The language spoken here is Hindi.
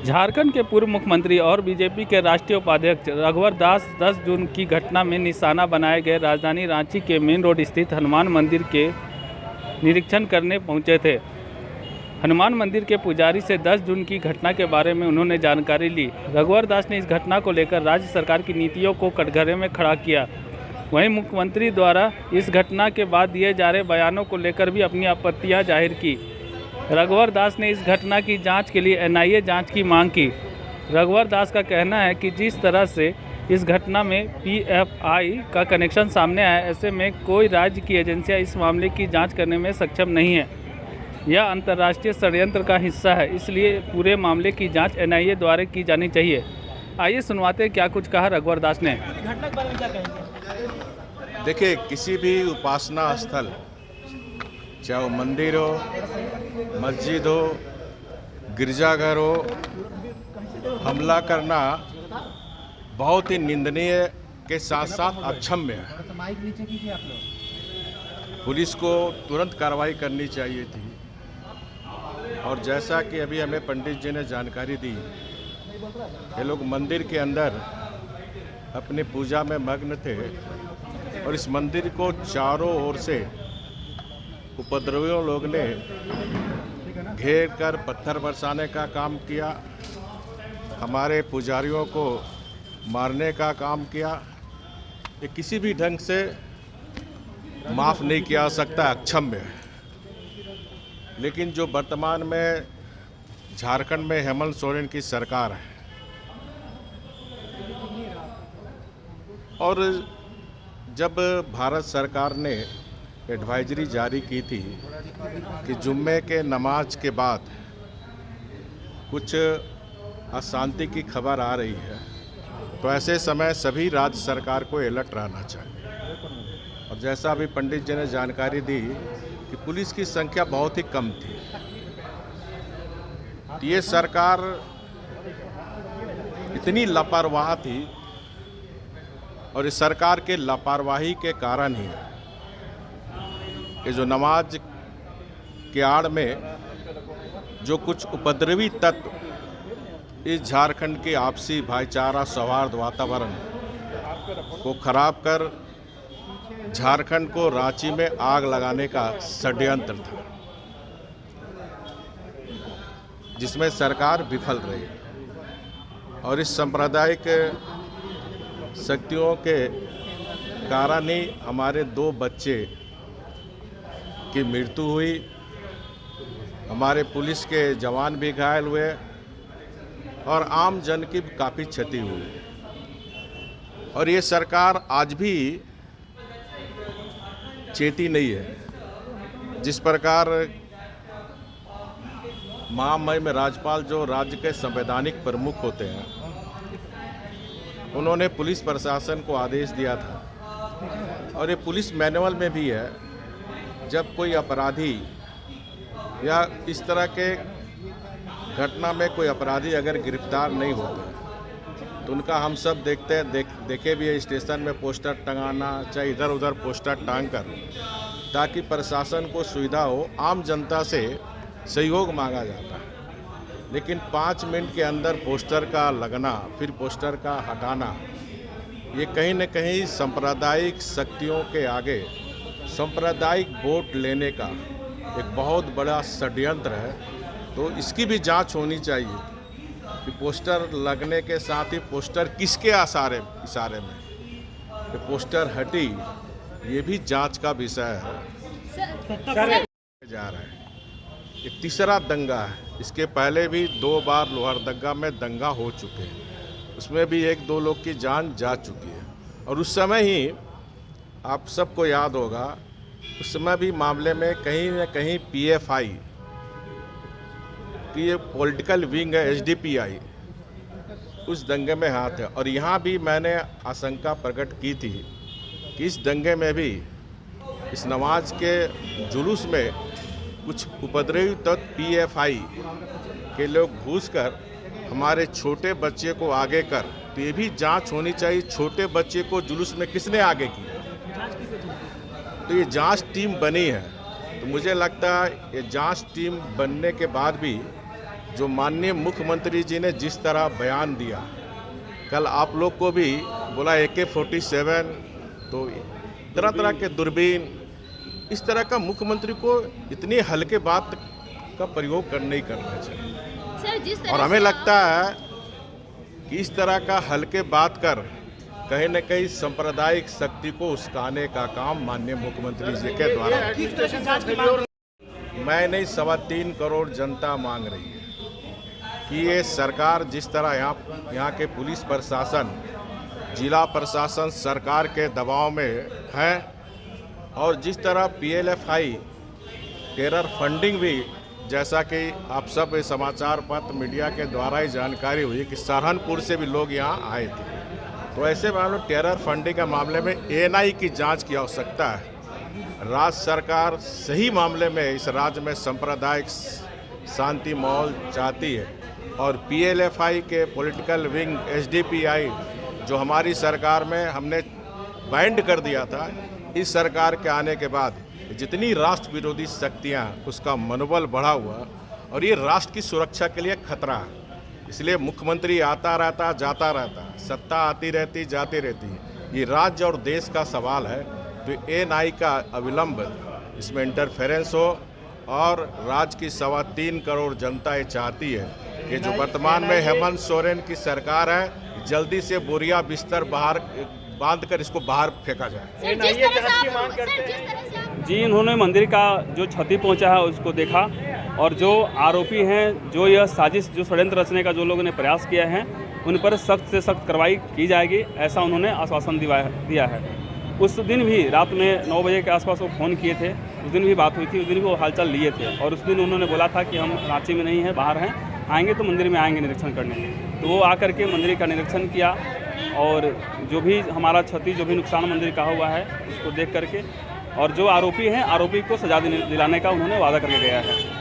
झारखंड के पूर्व मुख्यमंत्री और बीजेपी के राष्ट्रीय उपाध्यक्ष रघुवर दास 10 जून की घटना में निशाना बनाए गए राजधानी रांची के मेन रोड स्थित हनुमान मंदिर के निरीक्षण करने पहुंचे थे। हनुमान मंदिर के पुजारी से 10 जून की घटना के बारे में उन्होंने जानकारी ली। रघुवर दास ने इस घटना को लेकर राज्य सरकार की नीतियों को कटघरे में खड़ा किया। वहीं मुख्यमंत्री द्वारा इस घटना के बाद दिए जा रहे बयानों को लेकर भी अपनी आपत्तियां जाहिर की। रघुवर दास ने इस घटना की जांच के लिए एनआईए जांच की मांग की। रघुवर दास का कहना है कि जिस तरह से इस घटना में पीएफआई का कनेक्शन सामने आया, ऐसे में कोई राज्य की एजेंसियां इस मामले की जांच करने में सक्षम नहीं है। यह अंतर्राष्ट्रीय षड्यंत्र का हिस्सा है, इसलिए पूरे मामले की जांच एनआईए द्वारा की जानी चाहिए। आइए सुनवाते हैं क्या कुछ कहा रघुवर दास ने। घटना के बारे में क्या कहेंगे? देखिए, किसी भी उपासना स्थल, चाहे वो मंदिर हो, मस्जिद हो, गिरजाघर हो, हमला करना बहुत ही निंदनीय के साथ साथ अक्षम्य है। पुलिस को तुरंत कार्रवाई करनी चाहिए थी। और जैसा कि अभी हमें पंडित जी ने जानकारी दी, ये लोग मंदिर के अंदर अपनी पूजा में मग्न थे और इस मंदिर को चारों ओर से उपद्रवियों लोग ने घेर कर पत्थर बरसाने का काम किया, हमारे पुजारियों को मारने का काम किया। ये किसी भी ढंग से माफ़ नहीं किया जा सकता, अक्षम्य है। लेकिन जो वर्तमान में झारखंड में हेमंत सोरेन की सरकार है और जब भारत सरकार ने एडवाइजरी जारी की थी कि जुम्मे के नमाज के बाद कुछ अशांति की खबर आ रही है, तो ऐसे समय सभी राज्य सरकार को अलर्ट रहना चाहिए। और जैसा अभी पंडित जी ने जानकारी दी कि पुलिस की संख्या बहुत ही कम थी, ये सरकार इतनी लापरवाह थी और इस सरकार के लापरवाही के कारण ही ये जो नमाज के आड़ में जो कुछ उपद्रवी तत्व इस झारखंड के आपसी भाईचारा सौहार्द वातावरण को खराब कर झारखंड को रांची में आग लगाने का षड्यंत्र था, जिसमें सरकार विफल रही। और इस सांप्रदायिक शक्तियों के कारण ही हमारे 2 बच्चे की मृत्यु हुई, हमारे पुलिस के जवान भी घायल हुए और आम जन की काफ़ी क्षति हुई। और ये सरकार आज भी चेती नहीं है। जिस प्रकार महामहिम राज्यपाल जो राज्य के संवैधानिक प्रमुख होते हैं, उन्होंने पुलिस प्रशासन को आदेश दिया था और ये पुलिस मैनुअल में भी है, जब कोई अपराधी या इस तरह के घटना में कोई अपराधी अगर गिरफ्तार नहीं होता तो उनका हम सब देखते हैं, देखे भी है, स्टेशन में पोस्टर टंगाना, चाहे इधर उधर पोस्टर टांग कर, ताकि प्रशासन को सुविधा हो। आम जनता से सहयोग मांगा जाता है, लेकिन 5 मिनट के अंदर पोस्टर का लगना, फिर पोस्टर का हटाना, ये कहीं न कहीं सांप्रदायिक शक्तियों के आगे सांप्रदायिक वोट लेने का एक बहुत बड़ा षड्यंत्र है। तो इसकी भी जांच होनी चाहिए कि पोस्टर लगने के साथ ही पोस्टर किसके इशारे में ये पोस्टर हटी, ये भी जांच का विषय है। जा रहा है, ये तीसरा दंगा है। इसके पहले भी 2 बार लोहरदगा में दंगा हो चुके हैं, उसमें भी 1-2 लोग की जान जा चुकी है। और उस समय ही आप सबको याद होगा, उस समय भी मामले में कहीं न कहीं पीएफआई की ये पॉलिटिकल विंग है, एसडीपीआई, उस दंगे में हाथ है। और यहाँ भी मैंने आशंका प्रकट की थी कि इस दंगे में भी इस नमाज के जुलूस में कुछ उपद्रवी तत्व पीएफआई के लोग घुसकर हमारे छोटे बच्चे को आगे कर, तो ये भी जांच होनी चाहिए। छोटे बच्चे को जुलूस में किसने आगे किया? तो ये जांच टीम बनी है, तो मुझे लगता है ये जांच टीम बनने के बाद भी जो माननीय मुख्यमंत्री जी ने जिस तरह बयान दिया, कल आप लोग को भी बोला AK-47, तो तरह तरह के दूरबीन, इस तरह का मुख्यमंत्री को इतनी हल्के बात का प्रयोग नहीं करना चाहिए। सर, जिस तरह और हमें लगता है कि इस तरह का हल्के बात कर कहीं न कहीं सांप्रदायिक शक्ति को उस्काने का काम माननीय मुख्यमंत्री जी के द्वारा मैं नहीं 3.25 करोड़ जनता मांग रही है कि ये सरकार जिस तरह यहाँ के पुलिस प्रशासन, जिला प्रशासन सरकार के दबाव में है, और जिस तरह PLFI टेरर फंडिंग भी, जैसा कि आप सब समाचार पत्र मीडिया के द्वारा ही जानकारी हुई कि सहारनपुर से भी लोग यहाँ आए थे, तो ऐसे मामले टेरर फंडिंग के मामले में ANI की जांच की आवश्यकता है। राज्य सरकार सही मामले में इस राज्य में सांप्रदायिक शांति माहौल चाहती है, और PLFI के पॉलिटिकल विंग SDPI जो हमारी सरकार में हमने बैंड कर दिया था, इस सरकार के आने के बाद जितनी राष्ट्र विरोधी शक्तियाँ, उसका मनोबल बढ़ा हुआ, और ये राष्ट्र की सुरक्षा के लिए खतरा है। इसलिए मुख्यमंत्री आता रहता जाता रहता, सत्ता आती रहती जाती रहती, ये राज्य और देश का सवाल है। तो ANI का अविलंब इसमें इंटरफेरेंस हो, और राज्य की 3.25 करोड़ जनता ये चाहती है कि जो वर्तमान में हेमंत सोरेन की सरकार है, जल्दी से बोरिया बिस्तर बाहर बांध कर इसको बाहर फेंका जाए। जी, इन्होंने मंदिर का जो क्षति पहुंचा है उसको देखा, और जो आरोपी हैं, जो यह साजिश, जो षड्यंत्र रचने का जो लोगों ने प्रयास किया है, उन पर सख्त से सख्त कार्रवाई की जाएगी, ऐसा उन्होंने आश्वासन दिया है। उस दिन भी रात में 9 बजे के आसपास वो फ़ोन किए थे, उस दिन भी बात हुई थी, उस दिन भी वो हालचाल लिए थे, और उस दिन उन्होंने बोला था कि हम रांची में नहीं हैं, बाहर हैं, आएंगे तो मंदिर में आएंगे निरीक्षण करने। तो वो आकर के मंदिर का निरीक्षण किया, और जो भी हमारा क्षति, जो भी नुकसान मंदिर का हुआ है, उसको देख करके, और जो आरोपी हैं, आरोपी को सजा दिलाने का उन्होंने वादा करके गया है।